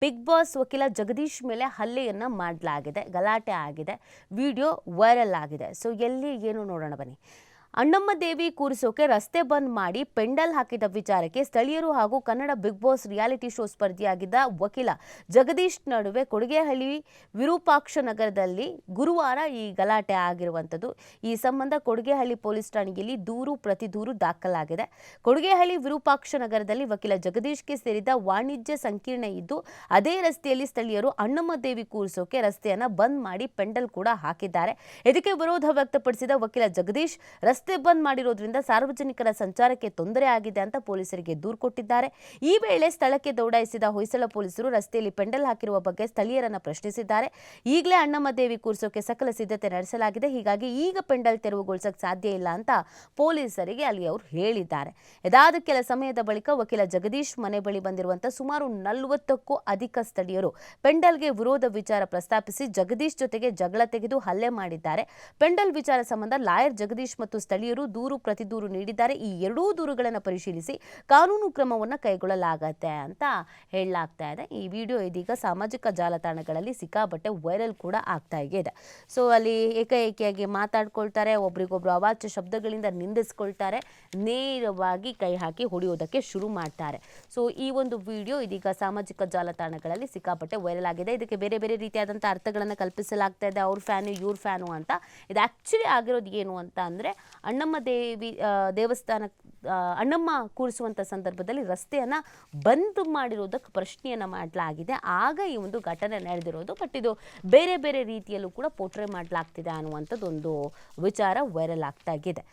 Big boss ವಕೀಲ ಜಗದೀಶ್ ಮೇಲೆ ಹಲ್ಲೆಯನ್ನ ಮಾಡಲಾಗಿದೆ, ಗಲಾಟೆ ಆಗಿದೆ, ವಿಡಿಯೋ ವೈರಲ್ ಆಗಿದೆ. ಸೊ ಎಲ್ಲಿ ಏನು ನೋಡೋಣ ಬನ್ನಿ. ಅಣ್ಣಮ್ಮ ದೇವಿ ಕೂರಿಸೋಕೆ ರಸ್ತೆ ಬಂದ್ ಮಾಡಿ ಪೆಂಡಲ್ ಹಾಕಿದ ವಿಚಾರಕ್ಕೆ ಸ್ಥಳೀಯರು ಹಾಗೂ Kannada big boss reality show ಸ್ಪರ್ಧಿಯಾಗಿದ್ದ ವಕೀಲ ಜಗದೀಶ್ ನಡುವೆ ಕೊಡಿಗೆಹಳ್ಳಿ ವಿರೂಪಾಕ್ಷ ನಗರದಲ್ಲಿ ಗುರುವಾರ ಈ ಗಲಾಟೆ ಆಗಿರುವಂಥದ್ದು. ಈ ಸಂಬಂಧ ಕೊಡಿಗೆಹಳ್ಳಿ ಪೊಲೀಸ್ ಠಾಣೆಯಲ್ಲಿ ದೂರು ಪ್ರತಿ ದೂರು ದಾಖಲಾಗಿದೆ. ಕೊಡಿಗೆಹಳ್ಳಿ ವಿರೂಪಾಕ್ಷ ನಗರದಲ್ಲಿ ವಕೀಲ ಜಗದೀಶ್ಗೆ ಸೇರಿದ ವಾಣಿಜ್ಯ ಸಂಕೀರ್ಣ ಇದ್ದು, ಅದೇ ರಸ್ತೆಯಲ್ಲಿ ಸ್ಥಳೀಯರು ಅಣ್ಣಮ್ಮ ದೇವಿ ಕೂರಿಸೋಕೆ ರಸ್ತೆಯನ್ನ ಬಂದ್ ಮಾಡಿ ಪೆಂಡಲ್ ಕೂಡ ಹಾಕಿದ್ದಾರೆ. ಇದಕ್ಕೆ ವಿರೋಧ ವ್ಯಕ್ತಪಡಿಸಿದ ವಕೀಲ ಜಗದೀಶ್ ರಸ್ತೆ ಬಂದ್ ಮಾಡಿರೋದ್ರಿಂದ ಸಾರ್ವಜನಿಕರ ಸಂಚಾರಕ್ಕೆ ತೊಂದರೆ ಆಗಿದೆ ಅಂತ ಪೊಲೀಸರಿಗೆ ದೂರು ಕೊಟ್ಟಿದ್ದಾರೆ. ಈ ವೇಳೆ ಸ್ಥಳಕ್ಕೆ ದೌಡಾಯಿಸಿದ ಹೊಯ್ಸಳ ಪೊಲೀಸರು ರಸ್ತೆಯಲ್ಲಿ ಪೆಂಡಲ್ ಹಾಕಿರುವ ಬಗ್ಗೆ ಸ್ಥಳೀಯರನ್ನ ಪ್ರಶ್ನಿಸಿದ್ದಾರೆ. ಈಗಲೇ ಅಣ್ಣಮ್ಮ ದೇವಿ ಕೂರಿಸೋಕೆ ಸಕಲ ಸಿದ್ಧತೆ ನಡೆಸಲಾಗಿದೆ, ಹೀಗಾಗಿ ಈಗ ಪೆಂಡಲ್ ತೆರವುಗೊಳಿಸಕ್ಕೆ ಸಾಧ್ಯ ಇಲ್ಲ ಅಂತ ಪೊಲೀಸರಿಗೆ ಅಲ್ಲಿ ಅವರು ಹೇಳಿದ್ದಾರೆ. ಇದಾದ ಕೆಲ ಸಮಯದ ಬಳಿಕ ವಕೀಲ ಜಗದೀಶ್ ಮನೆ ಬಳಿ ಬಂದಿರುವಂತಹ ಸುಮಾರು 40ಕ್ಕೂ ಅಧಿಕ ಸ್ಥಳೀಯರು ಪೆಂಡಲ್ಗೆ ವಿರೋಧ ವಿಚಾರ ಪ್ರಸ್ತಾಪಿಸಿ ಜಗದೀಶ್ ಜೊತೆಗೆ ಜಗಳ ತೆಗೆದು ಹಲ್ಲೆ ಮಾಡಿದ್ದಾರೆ. ಪೆಂಡಲ್ ವಿಚಾರ ಸಂಬಂಧ ಲಾಯರ್ ಜಗದೀಶ್ ಮತ್ತು ಸ್ಥಳೀಯರು ದೂರು ಪ್ರತಿ ದೂರು ನೀಡಿದ್ದಾರೆ. ಈ ಎರಡೂ ದೂರುಗಳನ್ನು ಪರಿಶೀಲಿಸಿ ಕಾನೂನು ಕ್ರಮವನ್ನು ಕೈಗೊಳ್ಳಲಾಗತ್ತೆ ಅಂತ ಹೇಳಲಾಗ್ತಾ ಇದೆ. ಈ ವಿಡಿಯೋ ಇದೀಗ ಸಾಮಾಜಿಕ ಜಾಲತಾಣಗಳಲ್ಲಿ ಸಿಕ್ಕಾಪಟ್ಟೆ ವೈರಲ್ ಕೂಡ ಆಗ್ತಾ ಇದೆ. ಸೊ ಅಲ್ಲಿ ಏಕಾಏಕಿಯಾಗಿ ಮಾತಾಡ್ಕೊಳ್ತಾರೆ, ಒಬ್ರಿಗೊಬ್ರು ಅವಾಚ್ಯ ಶಬ್ದಗಳಿಂದ ನಿಂದಿಸ್ಕೊಳ್ತಾರೆ, ನೇರವಾಗಿ ಕೈ ಹಾಕಿ ಹೊಡೆಯೋದಕ್ಕೆ ಶುರು ಮಾಡ್ತಾರೆ. ಸೊ ಈ ಒಂದು ವಿಡಿಯೋ ಇದೀಗ ಸಾಮಾಜಿಕ ಜಾಲತಾಣಗಳಲ್ಲಿ ಸಿಕ್ಕಾಪಟ್ಟೆ ವೈರಲ್ ಆಗಿದೆ. ಇದಕ್ಕೆ ಬೇರೆ ಬೇರೆ ರೀತಿಯಾದಂಥ ಅರ್ಥಗಳನ್ನು ಕಲ್ಪಿಸಲಾಗ್ತಾ ಇದೆ. ಅವ್ರ ಫ್ಯಾನು ಇವ್ರ ಫ್ಯಾನು ಅಂತ. ಇದು ಆ್ಯಕ್ಚುಲಿ ಆಗಿರೋದು ಏನು ಅಂತ ಅಂದರೆ, ಅಣ್ಣಮ್ಮ ದೇವಿ ದೇವಸ್ಥಾನ ಅಣ್ಣಮ್ಮ ಕೂರಿಸುವಂಥ ಸಂದರ್ಭದಲ್ಲಿ ರಸ್ತೆಯನ್ನು ಬಂದ್ ಮಾಡಿರೋದಕ್ಕೆ ಪ್ರಶ್ನೆಯನ್ನು ಮಾಡಲಾಗಿದೆ. ಆಗ ಈ ಒಂದು ಘಟನೆ ನಡೆದಿರೋದು. ಬಟ್ ಇದು ಬೇರೆ ಬೇರೆ ರೀತಿಯಲ್ಲೂ ಕೂಡ ಪೋಟ್ರೆ ಮಾಡಲಾಗ್ತಿದೆ ಅನ್ನುವಂಥದ್ದು ಒಂದು ವಿಚಾರ ವೈರಲ್ ಆಗ್ತಾ ಇದೆ.